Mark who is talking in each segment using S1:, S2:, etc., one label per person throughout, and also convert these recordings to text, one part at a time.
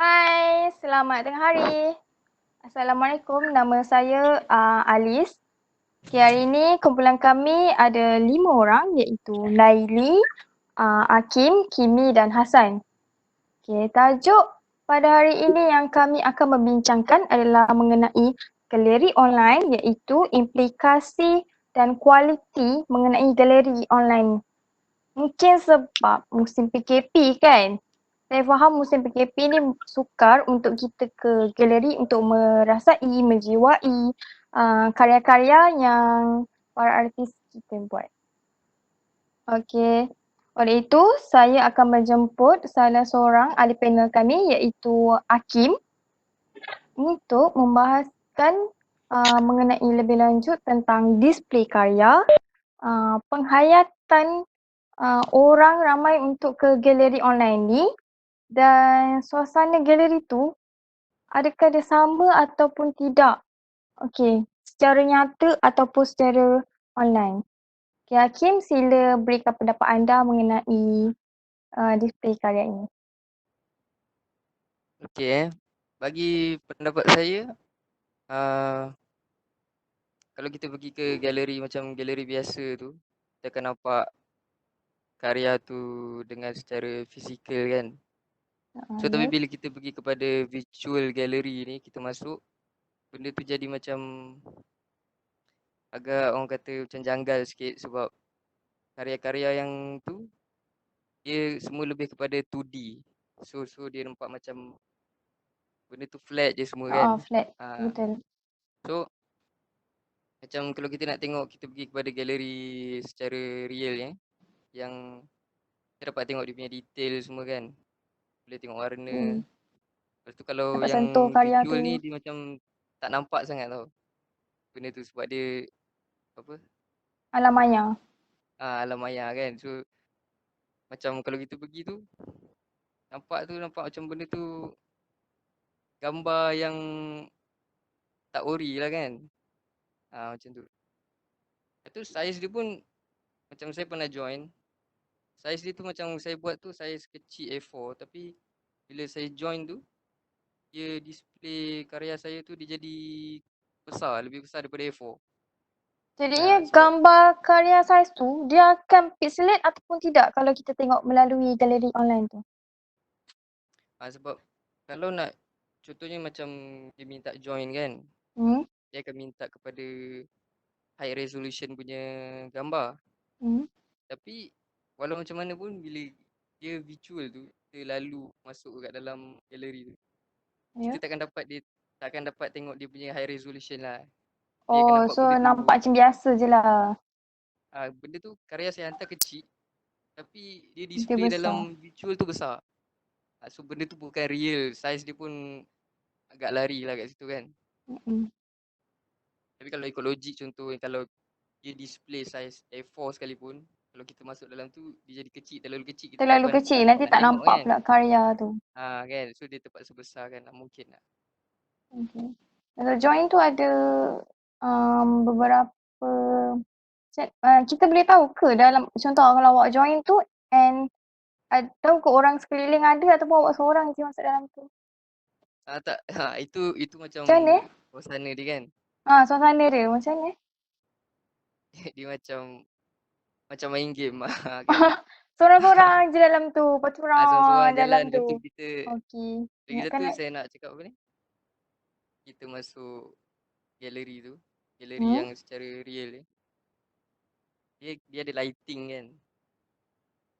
S1: Hai, selamat tengah hari. Assalamualaikum, nama saya Alice. Okay, hari ini kumpulan kami ada 5 orang iaitu Laili, Hakim, Kimi dan Hassan. Okay, tajuk pada hari ini yang kami akan membincangkan adalah mengenai galeri online iaitu implikasi dan kualiti mengenai galeri online. Mungkin sebab musim PKP kan. Saya faham musim PKP ni sukar untuk kita ke galeri untuk merasai, menjiwai karya-karya yang para artis kita buat. Okey. Oleh itu, saya akan menjemput salah seorang ahli panel kami iaitu Hakim untuk membahaskan mengenai lebih lanjut tentang display karya, penghayatan orang ramai untuk ke galeri online ni dan suasana galeri tu adakah dia sama ataupun tidak? Okey, secara nyata ataupun secara online. Okay, Hakim, sila berikan pendapat anda mengenai display karya ini.
S2: Okey. Bagi pendapat saya, uh, kalau kita pergi ke galeri macam galeri biasa tu, kita akan nampak karya tu dengan secara fizikal kan. So tapi
S1: Ya.
S2: bila kita pergi kepada virtual gallery ni, kita masuk, benda tu jadi macam agak orang kata macam janggal sikit sebab karya-karya yang tu dia semua lebih kepada 2D. So dia nampak macam benda tu flat je semua kan.
S1: Flat,
S2: Uh,
S1: betul.
S2: so macam kalau kita nak tengok, kita pergi kepada galeri secara real yang kita dapat tengok dia punya detail semua kan. Boleh tengok warna. Lepas tu kalau
S1: Dapat
S2: yang
S1: sentuh karya
S2: virtual ni
S1: tu.
S2: dia macam tak nampak sangat tau. Benda tu sebab dia apa?
S1: Alam maya.
S2: Alam maya kan. So macam kalau kita pergi tu nampak macam benda tu gambar yang tak ori lah kan. Macam tu. Lepas tu saiz dia pun macam saya pernah join. Saiz dia tu macam saya buat tu saiz kecil A4 tapi bila saya join tu dia display karya saya tu dia jadi besar, lebih besar daripada A4.
S1: Jadinya
S2: Sebab
S1: gambar karya saiz tu dia akan pixelate ataupun tidak kalau kita tengok melalui galeri online tu?
S2: sebab kalau nak contohnya macam dia minta join kan,
S1: Hmm?
S2: dia akan minta kepada high resolution punya gambar.
S1: Hmm?
S2: Tapi walau macam mana pun bila dia virtual tu, kita lalu masuk kat dalam galeri tu,
S1: Ya.
S2: kita takkan dapat tengok dia punya high resolution lah. Dia akan
S1: Oh,
S2: nampak
S1: so nampak macam biasa je lah.
S2: benda tu karya saya hantar kecil tapi dia
S1: Dia
S2: display
S1: besar.
S2: dalam virtual tu besar. So benda tu bukan real, saiz dia pun agak lari lah kat situ kan.
S1: Mm-mm.
S2: Tapi kalau ikut logik contoh, kalau dia display saiz A4 sekalipun, kalau kita masuk dalam tu dia jadi kecil, terlalu kecil, kita
S1: Terlalu
S2: takkan
S1: kecil, nanti
S2: nak
S1: tak
S2: tengok
S1: nampak
S2: kan.
S1: pula karya tu.
S2: Kan, so dia terpaksa besar kan, tak mungkin lah.
S1: Okay. Untuk join tu ada beberapa kita boleh tahu ke dalam contoh kalau awak join tu and tahu ke orang sekeliling ada ataupun awak seorang je masuk dalam tu?
S2: Tak, itu macam
S1: Macam mana?
S2: suasana dia kan.
S1: Suasana dia macam mana?
S2: Dia macam main game lah kan.
S1: Seorang-seorang je dalam tu, lepas tu
S2: Seorang-seorang
S1: orang dalam
S2: jalan, lepas
S1: tu.
S2: tu kita,
S1: Okey,
S2: kita
S1: ingatkan
S2: tu
S1: nak.
S2: saya nak cakap apa ni, kita masuk galeri tu, galeri
S1: Hmm?
S2: yang secara real ni, dia ada lighting kan.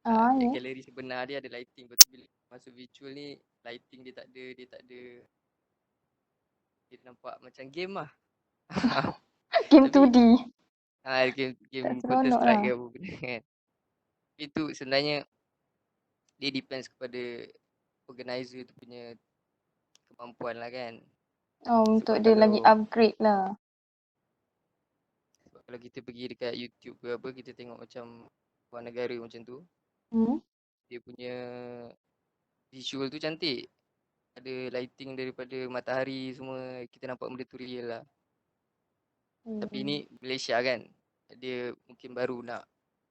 S2: Dia
S1: Ya.
S2: galeri sebenar dia ada lighting. Lepas tu bila masuk virtual ni, lighting dia tak ada, dia nampak macam game lah.
S1: Game
S2: Tapi
S1: 2D. Tak
S2: game Counter
S1: seronok
S2: Strike
S1: lah.
S2: ke apa benda kan. Itu sebenarnya dia depends kepada organizer tu punya kemampuan lah kan.
S1: Untuk
S2: Sebab
S1: dia lagi
S2: kalau
S1: upgrade lah.
S2: sebab kalau kita pergi dekat YouTube ke apa, kita tengok macam luar negara macam tu,
S1: Hmm?
S2: dia punya visual tu cantik. Ada lighting daripada matahari semua, kita nampak benda tu real lah. Tapi ni Malaysia kan, dia mungkin baru nak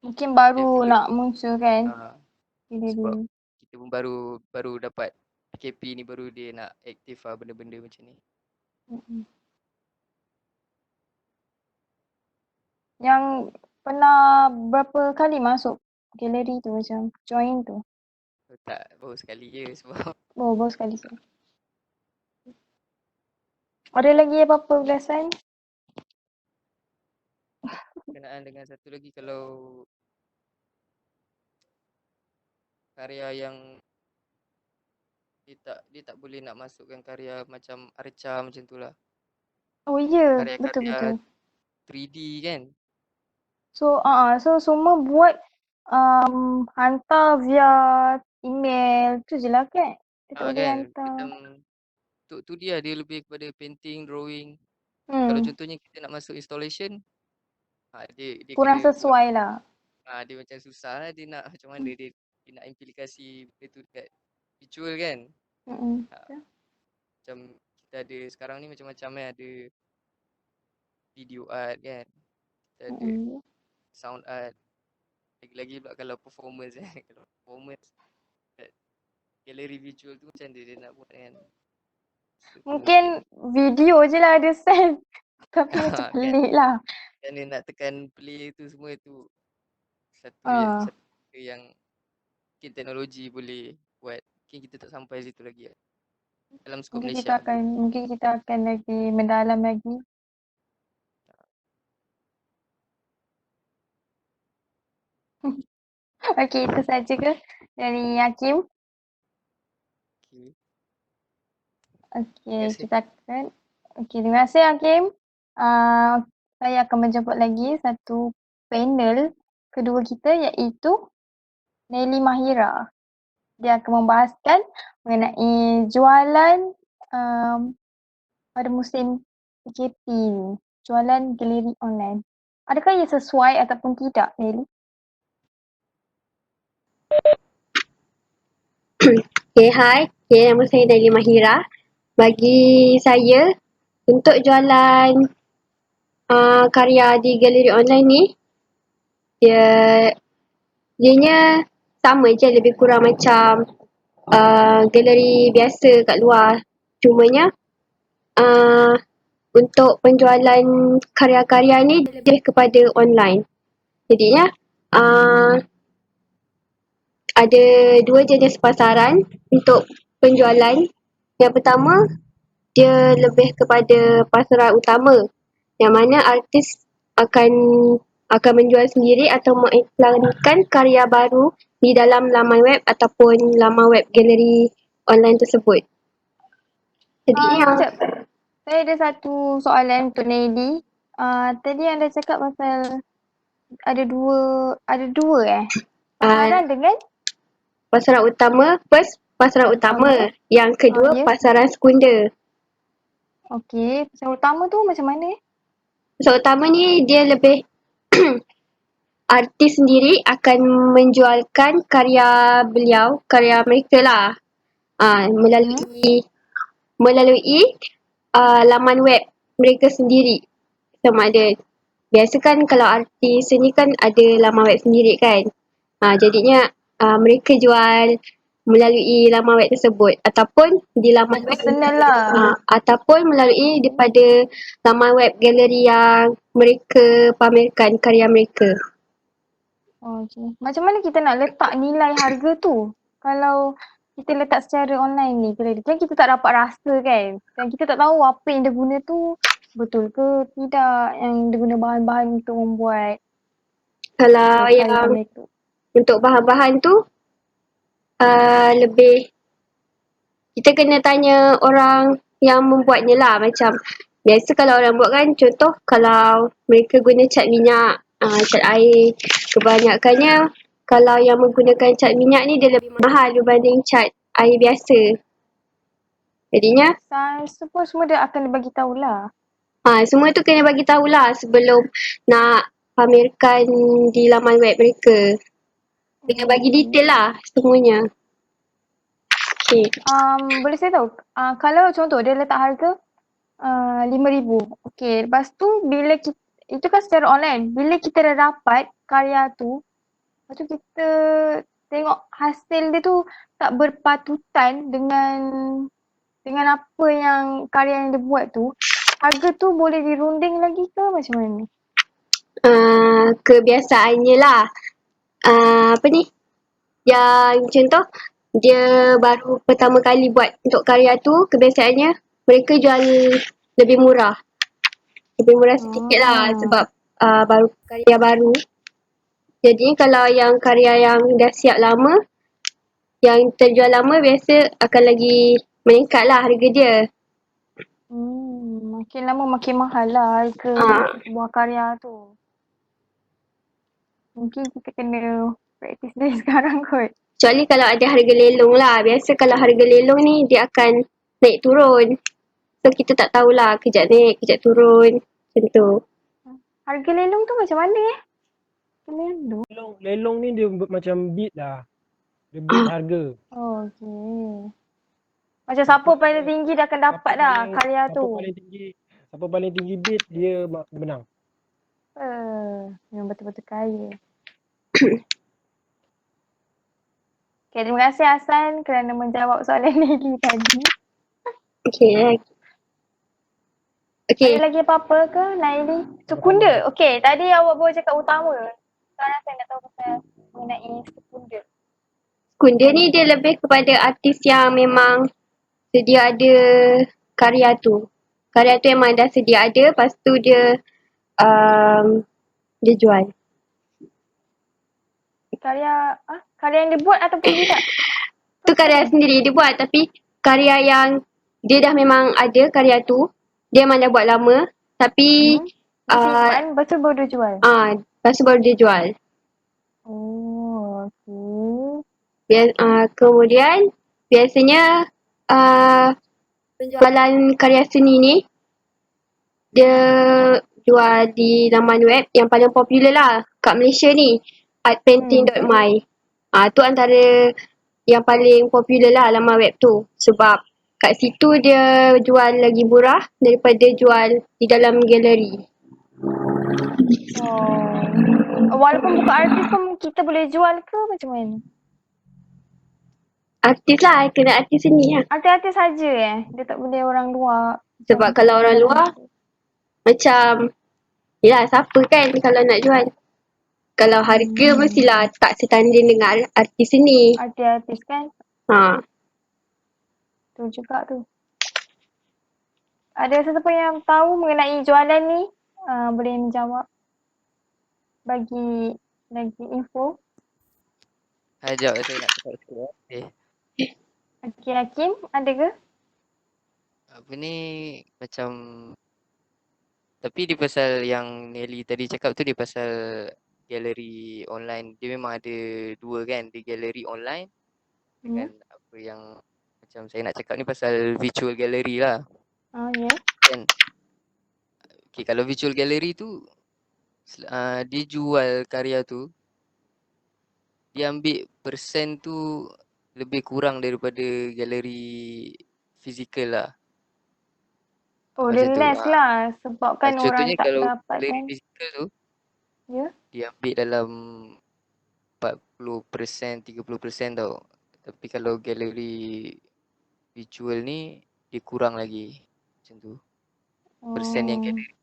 S1: Mungkin baru
S2: develop
S1: nak muncul kan?
S2: ah,
S1: Galeri
S2: sebab
S1: ni.
S2: kita pun baru dapat PKP ni baru dia nak aktif lah benda-benda macam ni.
S1: Mm-mm. Yang pernah berapa kali masuk galeri tu macam join tu?
S2: Tak, baru sekali je sebab
S1: Oh, baru sekali je. Ada lagi apa-apa ulasan?
S2: berkenaan dengan satu lagi, kalau karya yang dia tak boleh nak masukkan karya macam arca macam tu lah.
S1: Oh ya,
S2: Karya-karya
S1: betul-betul.
S2: 3D kan.
S1: So semua buat hantar via email tu je lah kan? Dia tak boleh
S2: Kan
S1: hantar.
S2: macam tu dia lebih kepada painting, drawing. Kalau
S1: Hmm,
S2: contohnya kita nak masuk installation, dia
S1: kurang
S2: kena buat,
S1: sesuai lah.
S2: dia macam susah lah, dia nak macam mana dia nak implikasi benda tu dekat visual kan.
S1: Mm-mm.
S2: Macam kita ada sekarang ni macam-macam kan, ada video art kan, kita ada
S1: Mm-mm.
S2: sound art, lagi-lagi pula kalau performance kalau performance kat galeri visual tu macam dia nak buat kan. So, tu
S1: Mungkin video je lah ada save. Tapi macam
S2: kan,
S1: pelik lah.
S2: kan dia nak tekan play tu semua tu
S1: Ah,
S2: satu yang mungkin teknologi boleh buat. Mungkin kita tak sampai situ lagi lah. Dalam skop Malaysia lah.
S1: mungkin kita akan lagi mendalam lagi. Okey, itu saja ke dari Hakim?
S2: Okay. Terima
S1: Okey,
S2: kasih.
S1: kita akan. Okey, terima kasih Hakim. Saya akan menjemput lagi satu panel kedua kita iaitu Nelly Mahira. Dia akan membahaskan mengenai jualan um, pada musim PKP ni. Jualan galeri online. Adakah ia sesuai ataupun tidak, Nelly?
S3: Okay, hi. Okay, nama saya Naili Mahira. Bagi saya, untuk jualan karya di galeri online ni, dianya sama je, lebih kurang macam galeri biasa kat luar. Cumanya, untuk penjualan karya-karya ni lebih kepada online. Jadinya, ada dua jenis pasaran untuk penjualan. Yang pertama, dia lebih kepada pasaran utama, yang mana artis akan menjual sendiri atau mengiklankan karya baru di dalam laman web ataupun laman web galeri online tersebut. Jadi
S1: Sekejap. Saya ada satu soalan untuk Nelly. Tadi anda cakap pasal ada dua pasaran dengan
S3: pasaran utama, first pasaran utama, yang kedua
S1: ya.
S3: pasaran sekunder.
S1: Okey, pasaran utama tu macam mana?
S3: Pasaran utama ni dia lebih artis sendiri akan menjualkan karya beliau, karya mereka lah, melalui laman web mereka sendiri. Sama ada, biasa kan kalau artis ni kan ada laman web sendiri kan. Jadinya mereka jual melalui laman web tersebut ataupun di laman web
S1: Personal lah.
S3: ataupun melalui daripada laman web galeri yang mereka pamerkan karya mereka.
S1: Okey. Macam mana kita nak letak nilai harga tu? Kalau kita letak secara online ni, kan kita tak dapat rasa kan? Dan kita tak tahu apa yang dia guna tu betul ke tidak, yang dia guna bahan-bahan untuk membuat
S3: Kalau
S1: karya
S3: yang
S1: mereka.
S3: untuk bahan-bahan tu lebih kita kena tanya orang yang membuatnya lah. Macam biasa kalau orang buat kan, contoh kalau mereka guna cat minyak, cat air, kebanyakannya kalau yang menggunakan cat minyak ni dia lebih mahal berbanding cat air biasa. Jadinya
S1: Saya suppose semua dia akan bagi tahulah.
S3: semua tu kena bagi tahulah sebelum nak pamerkan di laman web mereka. Kena bagi detail lah semuanya. Okay.
S1: Boleh saya tahu, kalau contoh dia letak harga RM5,000. Okey, lepas tu bila kita, itu kan secara online. Bila kita dah dapat karya tu, lepas tu kita tengok hasil dia tu tak berpatutan dengan apa yang karya yang dia buat tu, harga tu boleh dirunding lagi ke macam mana?
S3: Kebiasaannya lah. Apa ni? Yang contoh, dia baru pertama kali buat untuk karya tu, kebiasaannya mereka jual lebih murah. Lebih murah sedikit lah sebab baru karya baru. Jadi kalau yang karya yang dah siap lama, yang terjual lama biasa akan lagi meningkat lah harga dia.
S1: Makin lama makin mahal lah harga sebuah karya tu. Mungkin kita kena praktis dari sekarang kot.
S3: Kecuali kalau ada harga lelong lah. Biasa kalau harga lelong ni dia akan naik turun. So kita tak tahulah kejap naik, kejap turun. Macam tu.
S1: Harga lelong tu macam mana Lelong?
S4: Lelong ni dia macam bid lah. Dia bid harga.
S1: Oh, okey. Macam siapa paling tinggi dia akan dapat dah karya tu.
S4: Siapa paling tinggi bid dia menang.
S1: Memang betul-betul kaya. Okay, terima kasih Hassan kerana menjawab soalan Nelly tadi.
S3: Okay.
S1: Ada lagi apa-apa ke Naili? Sekunda. Okay, tadi awak baru cakap utama. Sekarang saya nak tahu pasal mengenai sekunda.
S3: Sekunda ni dia lebih kepada artis yang memang sedia ada karya tu. Karya tu memang dah sedia ada, lepas tu dia dia jual.
S1: Karya yang dia buat ataupun tidak?
S3: Tu karya sendiri dia buat, tapi karya yang dia dah memang ada karya tu, dia memang dah buat lama, tapi
S1: disimpan, lepas tu baru dia jual?
S3: Lepas tu baru dia jual.
S1: Oh, okey.
S3: Kemudian biasanya penjualan karya seni ni dia jual di laman web yang paling popular lah kat Malaysia ni, artpainting.my. Tu antara yang paling popular lah laman web tu, sebab kat situ dia jual lagi murah daripada jual di dalam galeri.
S1: Walaupun bukan artis pun kita boleh jual ke macam mana?
S3: Artis lah, kena artis seni lah.
S1: Artis-artis saja dia tak boleh orang luar.
S3: Sebab kalau orang luar macam, yelah siapa kan kalau nak jual. Kalau harga mestilah tak setanding dengan artis seni.
S1: Artis-artis kan? Tu juga tu. Ada sesiapa yang tahu mengenai jualan ni? Boleh menjawab. Bagi lagi info.
S2: Sekejap saya nak cakap sikit.
S1: Okey, Hakim, ada ke?
S2: Apa ni macam, tapi di pasal yang Nelly tadi cakap tu, di pasal galeri online, dia memang ada dua kan, di galeri online dengan apa yang macam saya nak cakap ni pasal virtual gallery lah. Kan? Okay, kalau virtual gallery tu dia jual karya tu, dia ambil persen tu lebih kurang daripada galeri fizikal lah.
S1: Dia relax lah sebab kan orang tak
S2: kalau
S1: dapat
S2: galeri
S1: kan.
S2: fizikal tu, dia ambil dalam 40%, 30% tau. Tapi kalau galeri virtual ni, dia kurang lagi. Macam tu. Persen yang galeri.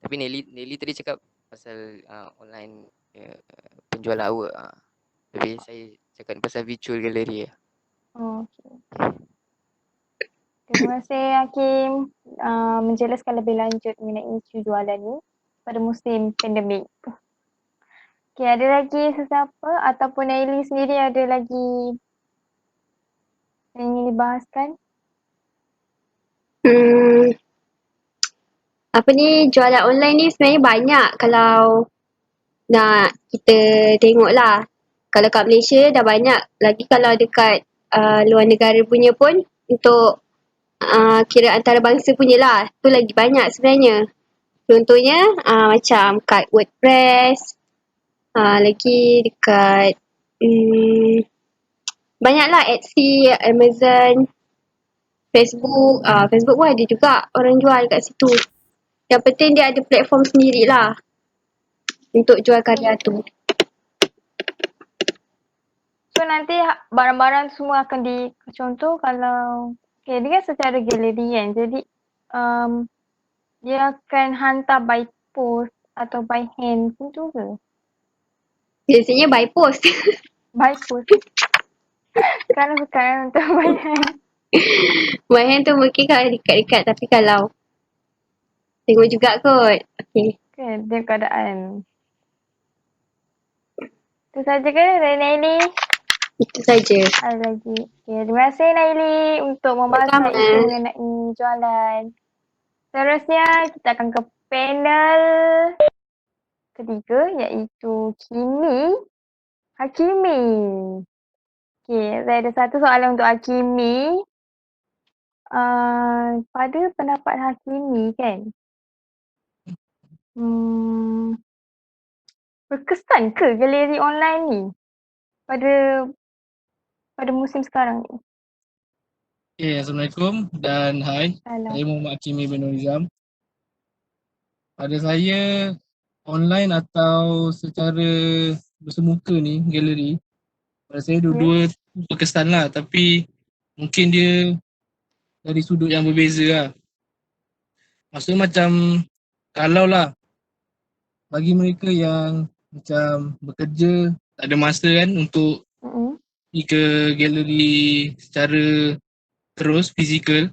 S2: Tapi Nelly tadi cakap pasal online penjual artwork. Tapi saya cakap pasal virtual gallery lah.
S1: Okay. Terima kasih Hakim menjelaskan lebih lanjut mengenai isu jualan ni pada musim pandemik. Okay, ada lagi sesiapa ataupun Nelly sendiri ada lagi yang ingin dibahaskan?
S3: Jualan online ni sebenarnya banyak kalau nak kita tengok lah. Kalau kat Malaysia dah banyak, lagi kalau dekat luar negara punya pun untuk kira antarabangsa punya lah, tu lagi banyak sebenarnya. Contohnya macam kat WordPress, lagi dekat banyak lah, Etsy, Amazon, Facebook. Facebook pun ada juga orang jual kat situ. Yang penting dia ada platform sendiri lah untuk jual karya tu.
S1: nanti barang-barang semua akan contoh kalau okay, dia kan secara galeri kan. Jadi dia akan hantar by post atau by hand macam tu ke?
S3: Biasanya by post.
S1: By post. Sekarang suka untuk by hand.
S3: By hand tu mungkin kalau dekat-dekat, tapi kalau tengok juga kot. Okay.
S1: Okay, dia keadaan. Itu saja ke dari Naili?
S3: Itu saja.
S1: Ada lagi. Okay, terima kasih Naili untuk membahas
S3: Sama.
S1: isu mengenai jualan. Seterusnya kita akan ke panel ketiga iaitu Kimi Hakimi. Okay, saya ada satu soalan untuk Hakimi. Pada pendapat Hakimi kan, berkesan ke galeri online ni pada musim sekarang ni?
S5: Okay, Assalamualaikum dan hai. Saya Muhammad Hakimi bin Nizam. Pada saya, online atau secara bersemuka ni, galeri, pada saya dua-dua berkesan lah, tapi mungkin dia dari sudut yang berbeza lah. Maksudnya macam, kalau lah bagi mereka yang macam bekerja, tak ada masa kan untuk pergi ke galeri secara terus, fizikal.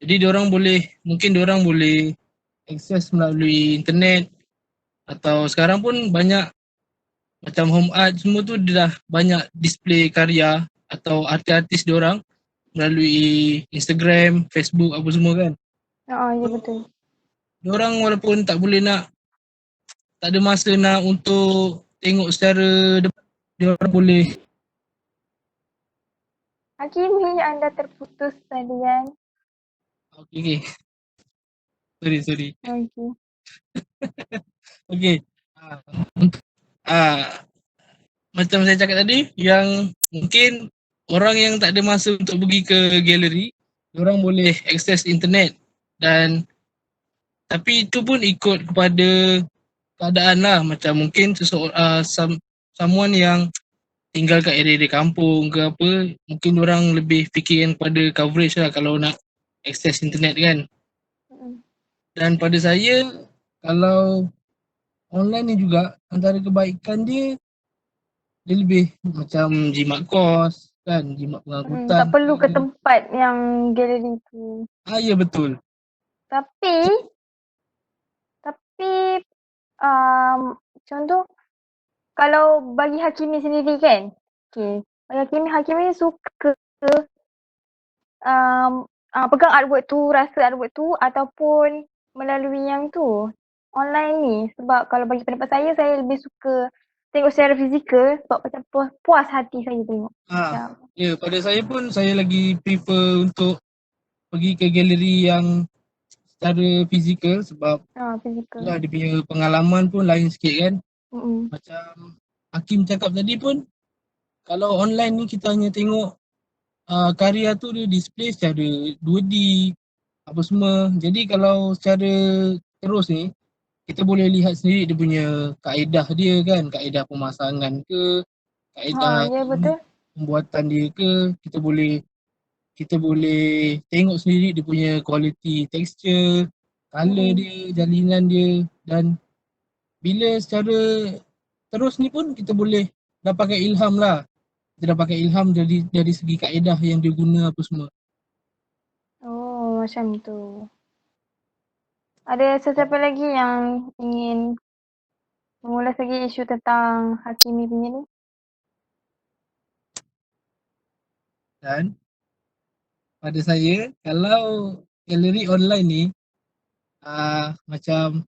S5: Jadi mungkin diorang boleh akses melalui internet, atau sekarang pun banyak macam home art semua tu dia dah banyak display karya atau artis-artis diorang melalui Instagram, Facebook apa semua kan.
S1: Ya betul.
S5: Diorang walaupun tak ada masa nak untuk tengok secara depan, diorang boleh.
S1: Hakimi, anda terputus tadi kan?
S5: Okay. Sorry.
S1: Okay.
S5: Okay. Macam saya cakap tadi, yang mungkin orang yang tak ada masa untuk pergi ke galeri, diorang boleh akses internet, dan tapi itu pun ikut kepada keadaan lah. Macam mungkin someone yang tinggal kat area kampung ke apa, mungkin diorang lebih fikirkan pada coverage lah kalau nak akses internet kan. Dan pada saya, kalau online ni juga, antara kebaikan dia lebih macam jimat kos kan, jimat pengangkutan.
S1: Tak perlu ke tempat yang galeri tu.
S5: Ya betul.
S1: Tapi contoh kalau bagi Hakimi sendiri kan, bagi Hakimi suka pegang artwork tu, rasa artwork tu ataupun melalui yang tu online ni. Sebab kalau bagi pendapat saya lebih suka tengok secara fizikal sebab macam puas hati saya tengok.
S5: Ya, pada saya pun saya lagi prefer untuk pergi ke galeri yang secara fizikal sebab
S1: fizikal.
S5: dia punya pengalaman pun lain sikit kan.
S1: Macam
S5: Hakim cakap tadi pun, kalau online ni kita hanya tengok karya tu dia display secara 2D apa semua. Jadi kalau secara terus ni, kita boleh lihat sendiri dia punya kaedah dia kan, kaedah pemasangan ke, kaedah pembuatan dia ke, kita boleh tengok sendiri dia punya quality texture, color dia, jalinan dia, dan bila secara terus ni pun kita boleh dapatkan ilham lah. Kita dapatkan ilham dari segi kaedah yang dia guna apa semua.
S1: Oh, macam tu. Ada sesiapa lagi yang ingin mengulas lagi isu tentang Hakimi punya ni?
S5: Dan pada saya, kalau galeri online ni macam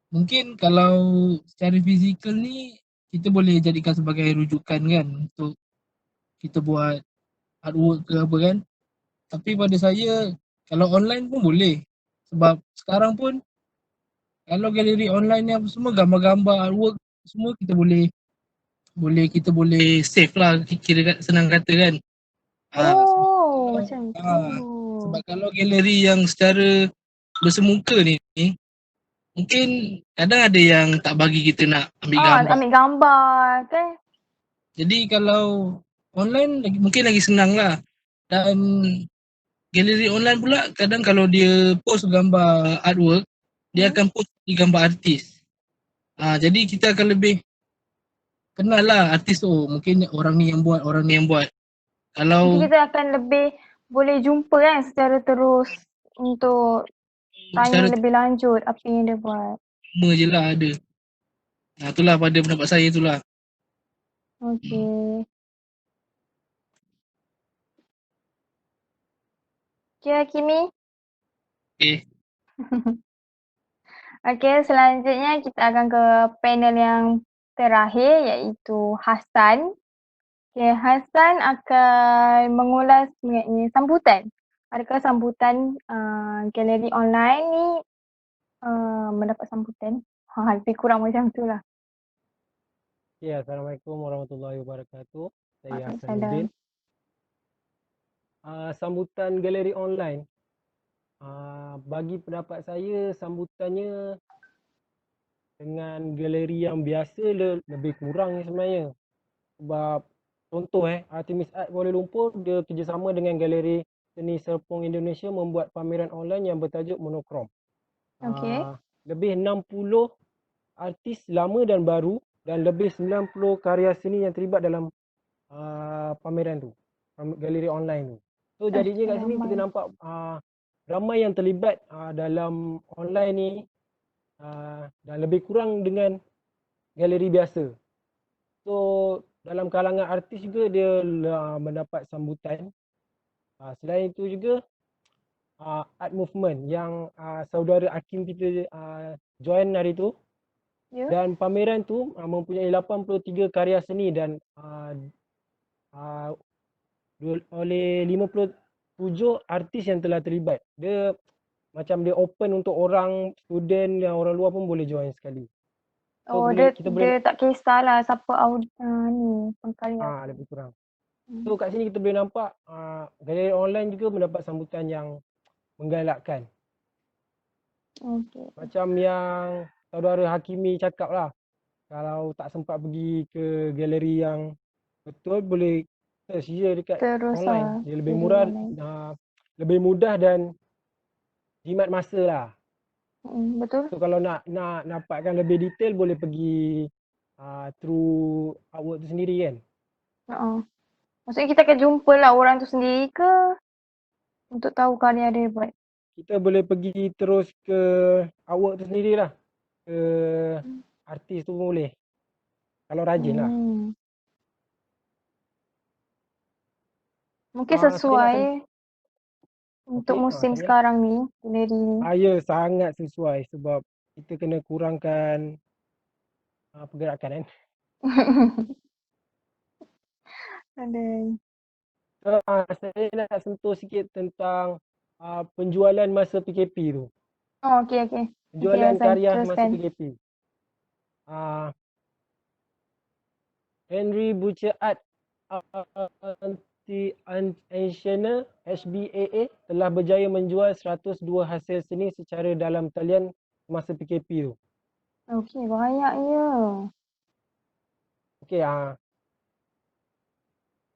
S5: mungkin kalau secara fizikal ni kita boleh jadikan sebagai rujukan kan untuk kita buat artwork ke apa kan. Tapi pada saya, kalau online pun boleh. Sebab sekarang pun kalau galeri online ni apa semua, gambar-gambar artwork semua kita boleh save lah, kira senang kata kan.
S1: Macam tu.
S5: Sebab kalau galeri yang secara bersemuka ni mungkin kadang ada yang tak bagi kita nak ambil gambar.
S1: Ambil gambar kan.
S5: Jadi kalau online mungkin lagi senang lah. Dan galeri online pula kadang kalau dia post gambar artwork, dia akan post di gambar artis. Jadi kita akan lebih kenal lah artis tu. Mungkin orang ni yang buat, orang ni yang buat.
S1: Nanti
S5: Kalau
S1: kita akan lebih boleh jumpa kan secara terus untuk
S5: secara
S1: tanya lebih lanjut apa yang dia buat.
S5: sama je lah ada. Itulah pada pendapat saya itulah.
S1: Okey. Okay, Hakimi.
S5: Okay.
S1: Okey, selanjutnya kita akan ke panel yang terakhir iaitu Hassan. Okay, Hassan akan mengulas mengenai sambutan. Adakah sambutan galeri online ni mendapat sambutan? Lebih kurang macam tu lah.
S4: Ya, Assalamualaikum warahmatullahi wabarakatuh. Saya
S1: Waalaikumsalam.
S4: Hasanuddin. Sambutan galeri online. Bagi pendapat saya, sambutannya dengan galeri yang biasa lebih kurang sebenarnya. Sebab contoh Artemis Art Kuala Lumpur dia kerjasama dengan Galeri Seni Serpong Indonesia membuat pameran online yang bertajuk Monokrom.
S1: Okey.
S4: Lebih 60 artis lama dan baru dan lebih 90 karya seni yang terlibat dalam pameran tu, galeri online tu. So jadinya kat sini kita nampak ramai yang terlibat dalam online ni dan lebih kurang dengan galeri biasa. So dalam kalangan artis juga dia mendapat sambutan. Selain itu juga art movement yang saudara Hakim kita join hari tu.
S1: Ya.
S4: Dan pameran tu mempunyai 83 karya seni dan oleh 57 artis yang telah terlibat. Dia macam dia open untuk orang, student yang orang luar pun boleh join sekali. So kita boleh
S1: dia tak kisahlah siapa ni pengkarya.
S4: lebih kurang. So kat sini kita boleh nampak galeri online juga mendapat sambutan yang menggalakkan.
S1: Okey.
S4: Macam yang saudara Hakimi cakap lah, kalau tak sempat pergi ke galeri yang betul boleh search je dekat
S1: Terus
S4: online. Dia lebih
S1: galeri
S4: murah,
S1: online.
S4: lebih mudah dan jimat masa lah.
S1: Betul.
S4: So kalau nak dapatkan lebih detail boleh pergi through artwork tu sendiri kan.
S1: Maksudnya kita akan jumpa lah orang tu sendiri ke untuk tahu karya dia buat.
S4: Kita boleh pergi terus ke artwork tu sendiri lah. Ke artis tu pun boleh. Kalau rajin lah.
S1: Mungkin sesuai untuk musim sekarang ni, galeri ni.
S4: Ya, sangat sesuai sebab kita kena kurangkan pergerakan kan.
S1: Aduh.
S4: Saya nak sentuh sikit tentang penjualan masa PKP tu.
S1: Okey.
S4: Penjualan
S1: Hasan,
S4: karya masa
S1: teruskan.
S4: PKP. Henry Butcher Art International HBAA telah berjaya menjual 102 hasil seni secara dalam talian masa PKP tu.
S1: Okey, banyaknya.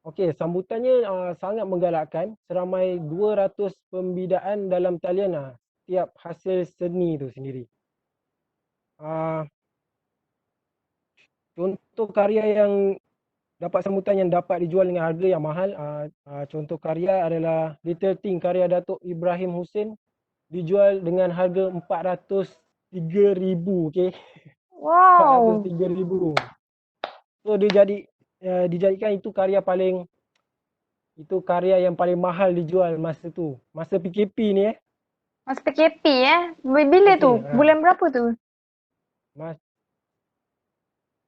S4: Okey, sambutannya sangat menggalakkan. Seramai 200 pembidaan dalam talian setiap hasil seni tu sendiri. Contoh karya yang dapat sambutan yang dapat dijual dengan harga yang mahal. Contoh karya adalah Little Thing karya Datuk Ibrahim Hussein dijual dengan harga 403,000. Okey.
S1: Wow.
S4: 403,000. So dia dijadikan itu karya yang paling mahal dijual masa tu. Masa PKP ni
S1: Masa PKP bila tu? Bulan berapa tu?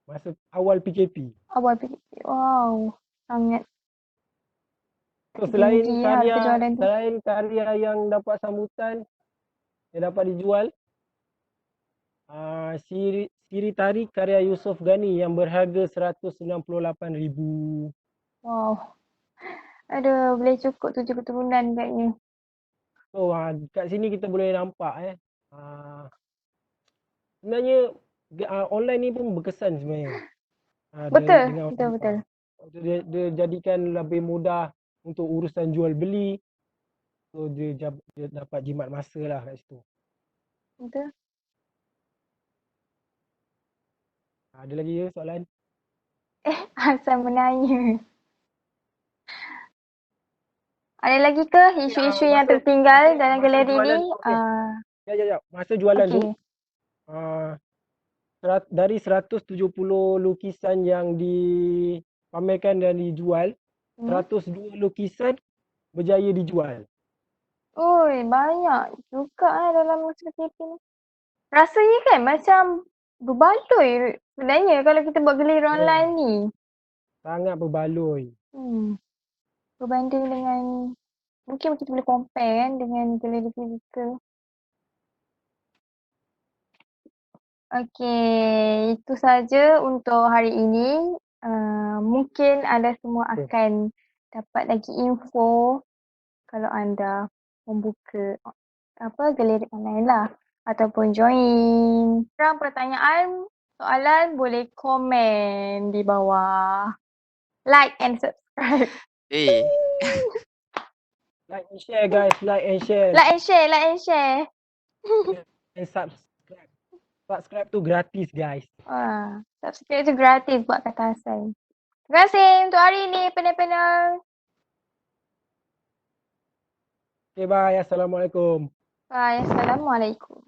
S4: Masa awal PKP.
S1: Awal PKP. Wow. Sangat.
S4: So selain
S1: tinggi
S4: karya yang dapat sambutan yang dapat dijual, siri tari karya Yusof Ghani yang berharga 168,000.
S1: Wow. Aduh, boleh cukup 7 keturunan agaknya.
S4: So kat sini kita boleh nampak sebenarnya online ni pun berkesan sebenarnya.
S1: Betul.
S4: Dia jadikan lebih mudah untuk urusan jual beli. So dia dapat jimat masa lah kat situ.
S1: Betul.
S4: Ada lagi ke soalan?
S1: Asal menanya. Ada lagi ke isu-isu yang tertinggal dalam galeri ni?
S4: Ya. Masa jualan tu,
S1: Okay.
S4: dari 170 lukisan yang dipamerkan dan dijual, 102 lukisan berjaya dijual.
S1: Oi, banyak juga dalam masa PKP ni. Rasanya kan macam berbaloi sebenarnya kalau kita buat galeri online ni.
S4: Sangat berbaloi.
S1: Berbanding dengan, mungkin kita boleh compare kan dengan galeri fizikal. Okey, itu saja untuk hari ini. Mungkin anda semua akan dapat lagi info kalau anda membuka galeri online lah ataupun join. Sekarang pertanyaan, soalan boleh komen di bawah. Like and subscribe.
S4: Like and share guys, like and share.
S1: Like and share, like and share.
S4: And subscribe. Subscribe tu gratis guys.
S1: Subscribe tu gratis buat kata Hassan. Terima kasih untuk hari ini panel-panel.
S4: Okay, bye. Assalamualaikum.
S1: Bye. Assalamualaikum.